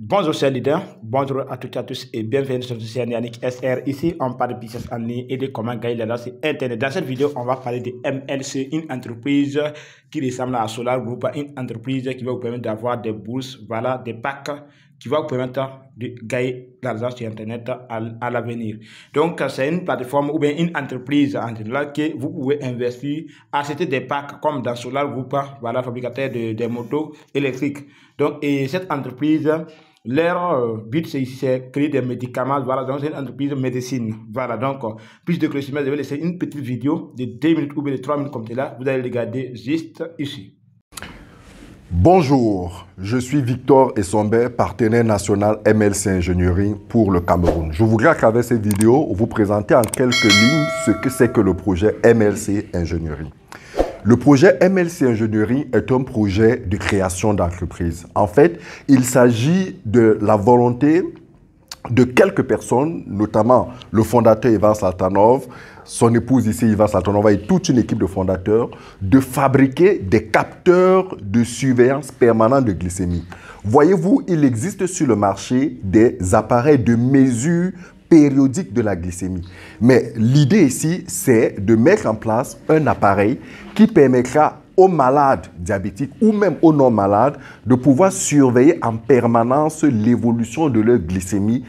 Bonjour chers leaders, bonjour à toutes et à tous et bienvenue sur notre chaîne Yannick SR. Ici, on parle de business en ligne et de comment gagner l'argent sur Internet. Dans cette vidéo, on va parler de MLC, une entreprise qui ressemble à Solar Group, une entreprise qui va vous permettre d'avoir des bourses, voilà, des packs qui vont vous permettre de gagner l'argent sur Internet à l'avenir. Donc, c'est une plateforme ou bien une entreprise en général que vous pouvez investir, acheter des packs comme dans Solar Group, voilà, fabricateur de motos électriques. Donc, et cette entreprise, leur but, c'est créer des médicaments. Voilà, donc c'est une entreprise de médecine. Voilà, donc, plus de clôture, je vais laisser une petite vidéo de 2 minutes ou bien de 3 minutes comme cela. Vous allez regarder juste ici. Bonjour, je suis Victor Essombe, partenaire national MLC Ingénierie pour le Cameroun. Je voudrais à travers cette vidéo vous présenter en quelques lignes ce que c'est que le projet MLC Ingénierie. Le projet MLC Ingénierie est un projet de création d'entreprise. En fait, il s'agit de la volonté de quelques personnes, notamment le fondateur Ivan Saltanov, son épouse ici Ivan Saltanova et toute une équipe de fondateurs, de fabriquer des capteurs de surveillance permanente de glycémie. Voyez-vous, il existe sur le marché des appareils de mesure périodique de la glycémie. Mais l'idée ici, c'est de mettre en place un appareil qui permettra aux malades diabétiques ou même aux non-malades de pouvoir surveiller en permanence l'évolution de leur glycémie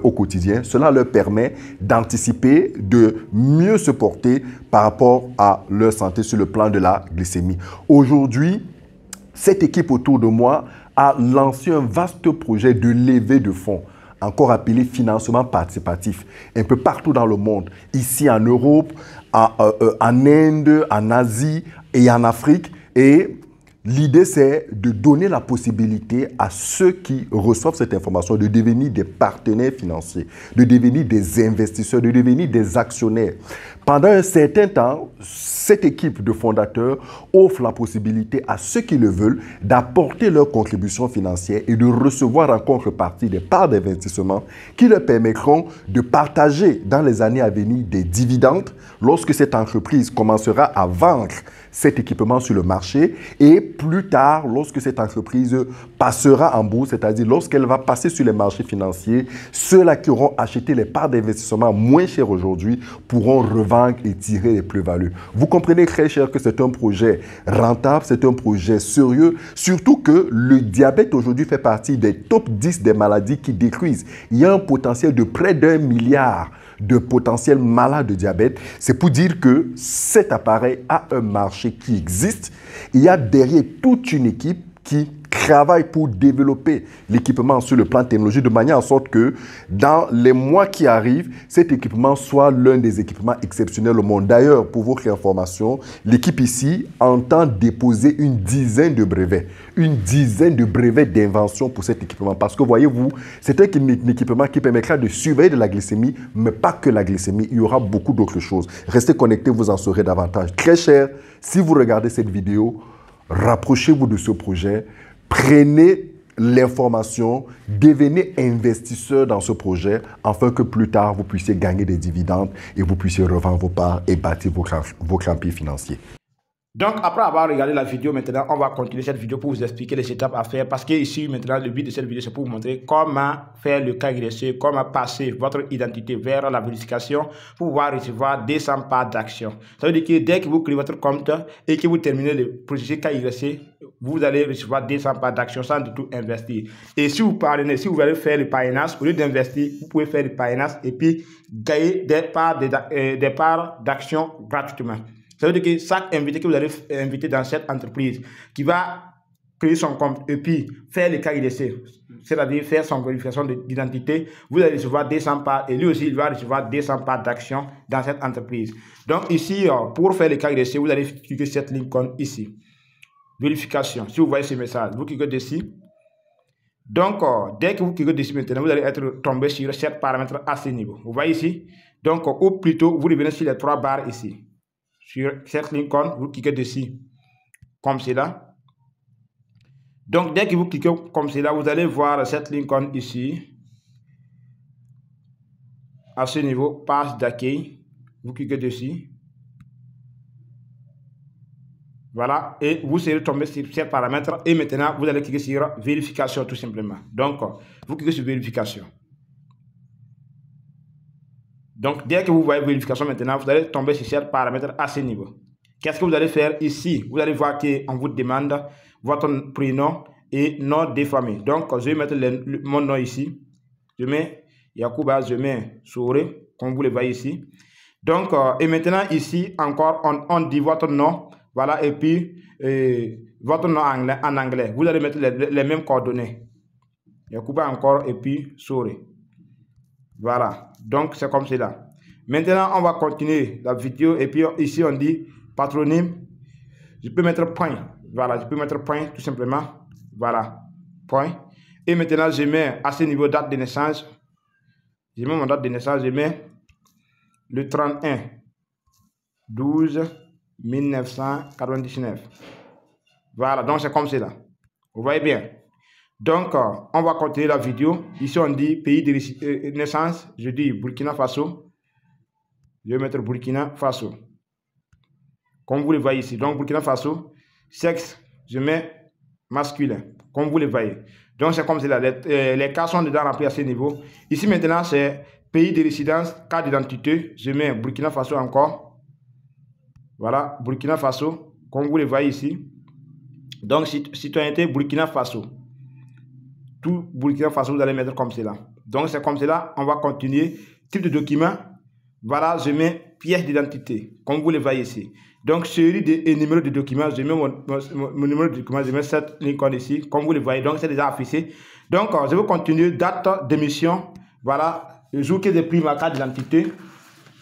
au quotidien. Cela leur permet d'anticiper, de mieux se porter par rapport à leur santé sur le plan de la glycémie. Aujourd'hui, cette équipe autour de moi a lancé un vaste projet de levée de fonds, encore appelé financement participatif, un peu partout dans le monde, ici en Europe, en Inde, en Asie et en Afrique. Et l'idée, c'est de donner la possibilité à ceux qui reçoivent cette information de devenir des partenaires financiers, de devenir des investisseurs, de devenir des actionnaires. Pendant un certain temps, cette équipe de fondateurs offre la possibilité à ceux qui le veulent d'apporter leur contribution financière et de recevoir en contrepartie des parts d'investissement qui leur permettront de partager dans les années à venir des dividendes lorsque cette entreprise commencera à vendre cet équipement sur le marché et plus tard, lorsque cette entreprise passera en bourse, c'est-à-dire lorsqu'elle va passer sur les marchés financiers, ceux-là qui auront acheté les parts d'investissement moins chères aujourd'hui pourront revendre et tirer les plus-values. Vous comprenez très cher que c'est un projet rentable, c'est un projet sérieux, surtout que le diabète aujourd'hui fait partie des top 10 des maladies qui détruisent. Il y a un potentiel de près d'1 milliard de potentiels malades de diabète. C'est pour dire que cet appareil a un marché qui existe. Il y a derrière toute une équipe qui travaille pour développer l'équipement sur le plan technologique de manière à sorte que dans les mois qui arrivent, cet équipement soit l'un des équipements exceptionnels au monde. D'ailleurs, pour votre information, l'équipe ici entend déposer une dizaine de brevets d'invention pour cet équipement. Parce que voyez-vous, c'est un équipement qui permettra de surveiller de la glycémie, mais pas que la glycémie, il y aura beaucoup d'autres choses. Restez connectés, vous en saurez davantage. Très cher, si vous regardez cette vidéo, rapprochez-vous de ce projet. Prenez l'information, devenez investisseur dans ce projet afin que plus tard, vous puissiez gagner des dividendes et vous puissiez revendre vos parts et bâtir vos empires financiers. Donc, après avoir regardé la vidéo, maintenant, on va continuer cette vidéo pour vous expliquer les étapes à faire. Parce que ici, maintenant, le but de cette vidéo, c'est pour vous montrer comment faire le KYC, comment passer votre identité vers la vérification pour pouvoir recevoir 200 parts d'action. Ça veut dire que dès que vous créez votre compte et que vous terminez le processus KYC, vous allez recevoir 200 parts d'action sans du tout investir. Et si vous parvenez, si vous allez faire le parrainage, au lieu d'investir, vous pouvez faire le parrainage et puis gagner des parts d'action gratuitement. Ça veut dire que chaque invité que vous allez inviter dans cette entreprise qui va créer son compte et puis faire le KYC, c'est-à-dire faire son vérification d'identité, vous allez recevoir 200 parts et lui aussi il va recevoir 200 parts d'action dans cette entreprise. Donc ici, pour faire le KYC, vous allez cliquer sur cette icône ici. Vérification. Si vous voyez ce message, vous cliquez dessus. Donc, dès que vous cliquez dessus maintenant, vous allez être tombé sur 7 paramètres à ce niveau. Vous voyez ici. Donc, ou plutôt, vous revenez sur les 3 barres ici. Sur cette icône, vous cliquez dessus comme cela. Donc, dès que vous cliquez comme cela, vous allez voir cette icône ici. À ce niveau, page d'accueil. Vous cliquez dessus. Voilà, et vous serez tombé sur ces paramètres et maintenant vous allez cliquer sur vérification tout simplement. Donc, vous cliquez sur vérification. Donc, dès que vous voyez vérification maintenant, vous allez tomber sur ces paramètres à ce niveau. Qu'est-ce que vous allez faire ici? Vous allez voir qu'on vous demande votre prénom et nom de famille. Donc, je vais mettre mon nom ici. Je mets Yacouba, je mets Souré, comme vous le voyez ici. Donc, et maintenant ici, encore, on dit votre nom. Voilà, et puis votre nom en anglais. Vous allez mettre les mêmes coordonnées. Yacouba encore, et puis Souré. Voilà, donc c'est comme cela. Maintenant, on va continuer la vidéo. Et puis ici, on dit patronyme. Je peux mettre point. Voilà, je peux mettre point tout simplement. Voilà, point. Et maintenant, je mets à ce niveau date de naissance. Je mets mon date de naissance, je mets le 31 12 1999. Voilà, donc c'est comme cela. Vous voyez bien. Donc, on va continuer la vidéo. Ici, on dit pays de naissance. Je dis Burkina Faso. Je vais mettre Burkina Faso. Comme vous le voyez ici. Donc, Burkina Faso. Sexe, je mets masculin. Comme vous le voyez. Donc, c'est comme cela. Les cas sont déjà remplis à ce niveau. Ici, maintenant, c'est pays de résidence, carte d'identité. Je mets Burkina Faso encore. Voilà, Burkina Faso. Comme vous le voyez ici. Donc, citoyenneté Burkina Faso. Tout Burkina Faso, vous allez mettre comme cela. Donc, c'est comme cela. On va continuer. Type de document. Voilà, je mets pièce d'identité. Comme vous le voyez ici. Donc, série et numéro de document. Je mets mon numéro de document. Je mets cette ligne ici. Comme vous le voyez. Donc, c'est déjà affiché. Donc, je vais continuer. Date d'émission. Voilà, le jour que j'ai pris ma carte d'identité.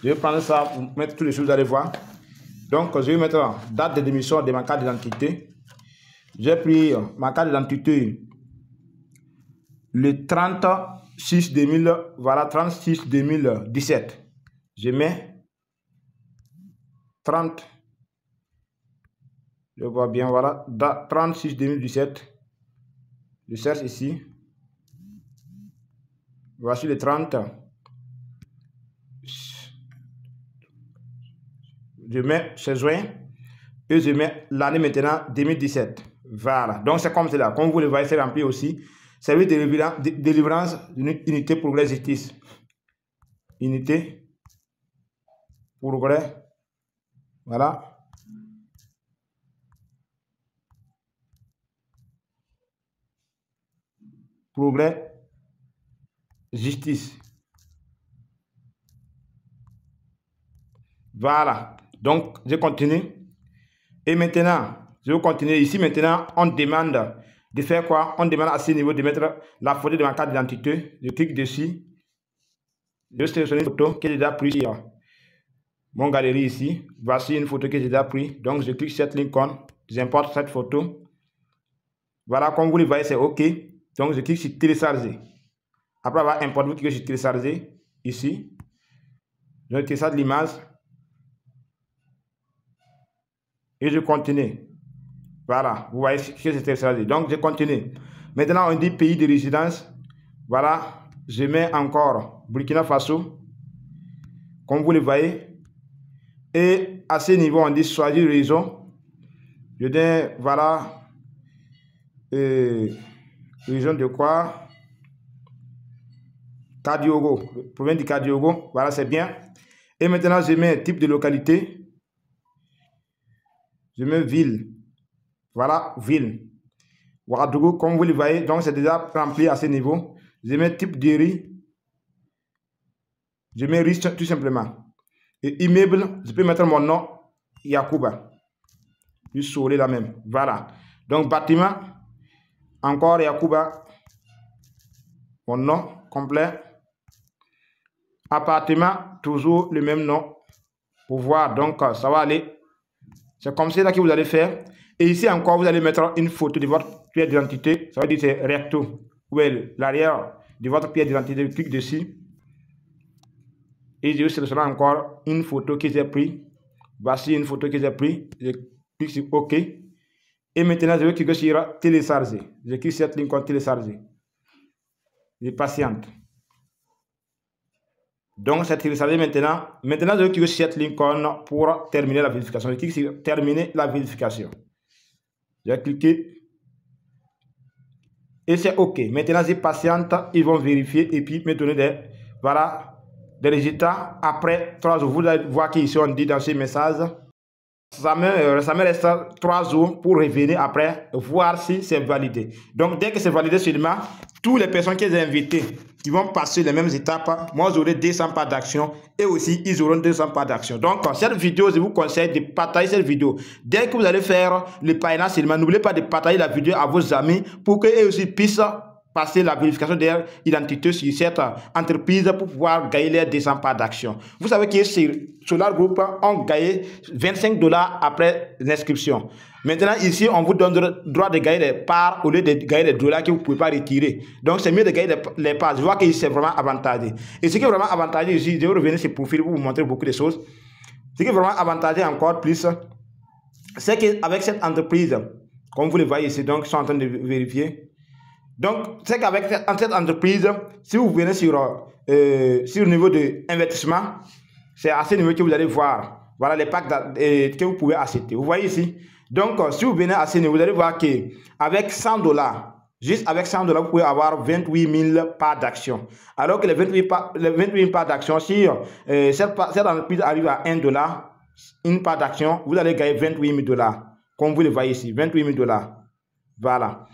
Je vais prendre ça pour mettre toutes les choses, vous allez voir. Donc, je vais mettre date de démission de ma carte d'identité. J'ai pris ma carte d'identité le 36 2000, voilà, 36 2017. Je mets 30. Je vois bien, voilà, 36 2017. Je cherche ici. Voici le 30. Je mets chez juin et je mets l'année maintenant 2017. Voilà, donc c'est comme cela. Comme vous le voyez, c'est rempli aussi. Service de délivrance d'une unité progrès justice. Unité progrès. Voilà. Progrès justice. Voilà. Donc, je continue. Et maintenant, je vais continuer. Ici, maintenant, on demande de faire quoi? On demande à ce niveau de mettre la photo de ma carte d'identité. Je clique dessus. Je sélectionne une photo que j'ai déjà prise sur mon galerie ici. Voici une photo que j'ai déjà prise. Donc, je clique sur cette icône. J'importe cette photo. Voilà, comme vous le voyez, c'est OK. Donc, je clique sur télécharger. Après avoir importé, vous cliquez sur télécharger ici. Je télécharge l'image. Et je continue. Voilà, vous voyez ce que c'est téléchargé. Donc, je continue. Maintenant, on dit pays de résidence. Voilà, je mets encore Burkina Faso. Comme vous le voyez. Et à ce niveau, on dit choisir région. Je dis, voilà, région de quoi? Kadiogo, province du Kadiogo. Voilà, c'est bien. Et maintenant, je mets type de localité. Je mets ville. Voilà, ville. Ouagadougou, comme vous le voyez, donc c'est déjà rempli à ce niveau. Je mets type de riz. Je mets riz tout simplement. Et immeuble, je peux mettre mon nom, Yacouba. Je souris la même. Voilà. Donc bâtiment, encore Yacouba. Mon nom complet. Appartement, toujours le même nom. Pour voir, donc ça va aller. C'est comme ça que vous allez faire. Et ici encore, vous allez mettre une photo de votre pièce d'identité. Ça veut dire c'est recto. Ou l'arrière de votre pièce d'identité. Je clique dessus. Et je sélectionne encore une photo que j'ai prise. Voici une photo que j'ai prise. Je clique sur OK. Et maintenant, je vais cliquer sur télécharger. Je clique sur cette ligne télécharger. Je patiente. Donc, c'est téléchargé maintenant. Maintenant, je vais cliquer sur cette l'icône pour terminer la vérification. Je clique sur terminer la vérification. Je vais cliquer. Et c'est OK. Maintenant, je patiente. Ils vont vérifier et puis me donner des résultats après 3 jours. Vous allez voir qu'ici, on dit dans ce message, ça me reste 3 jours pour revenir après, voir si c'est validé. Donc, dès que c'est validé seulement, toutes les personnes que j'ai invitées qui vont passer les mêmes étapes, moi j'aurai 200 parts d'action et aussi ils auront 200 parts d'action. Donc, cette vidéo, je vous conseille de partager cette vidéo. Dès que vous allez faire le parrainage seulement, n'oubliez pas de partager la vidéo à vos amis pour qu'eux aussi puissent passer la vérification de leur identité sur cette entreprise pour pouvoir gagner les 200 parts d'action. Vous savez que sur Solar Group, on gagne 25 $ après l'inscription. Maintenant, ici, on vous donne le droit de gagner des parts au lieu de gagner des dollars que vous ne pouvez pas retirer. Donc, c'est mieux de gagner les parts. Je vois que c'est vraiment avantageux. Et ce qui est vraiment avantageux ici, je vais revenir sur le profil pour vous montrer beaucoup de choses. Ce qui est vraiment avantageux encore plus, c'est qu'avec cette entreprise, comme vous le voyez ici, donc, ils sont en train de vérifier. Donc, c'est qu'avec cette entreprise, si vous venez sur le niveau d'investissement, c'est à ce niveau que vous allez voir. Voilà les packs que vous pouvez acheter. Vous voyez ici. Donc, si vous venez à ce niveau, vous allez voir qu'avec 100 $, juste avec 100 $, vous pouvez avoir 28 000 parts d'action. Alors que les 28 000 parts d'action, si cette entreprise arrive à 1 $, une part d'action, vous allez gagner 28 000 $. Comme vous le voyez ici, 28 000 $. Voilà.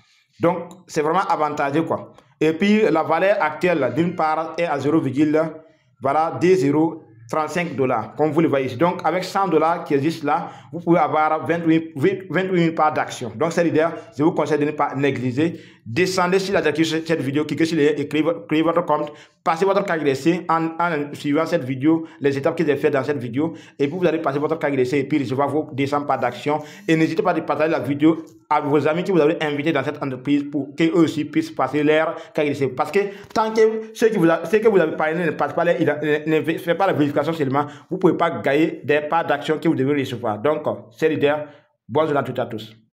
Donc, c'est vraiment avantageux, quoi. Et puis, la valeur actuelle d'une part est à 0,2035 $, comme vous le voyez ici. Donc, avec 100 $ qui existent là, vous pouvez avoir 28 000 parts d'action. Donc, c'est l'idée. Je vous conseille de ne pas négliger. Descendez sur la description de cette vidéo, cliquez sur les créez votre compte, passez votre KYC en suivant cette vidéo, les étapes que j'ai faites dans cette vidéo. Et puis, vous allez passer votre KYC et puis recevoir vos 200 parts d'action. Et n'hésitez pas à partager la vidéo à vos amis que vous avez invités dans cette entreprise pour qu'eux aussi puissent passer leur KYC. Parce que tant que ceux que vous avez parrainé ne passent pas ne fait pas la vérification seulement, vous ne pouvez pas gagner des parts d'action que vous devez recevoir. Donc, c'est l'idée. Bonne journée à toutes et à tous.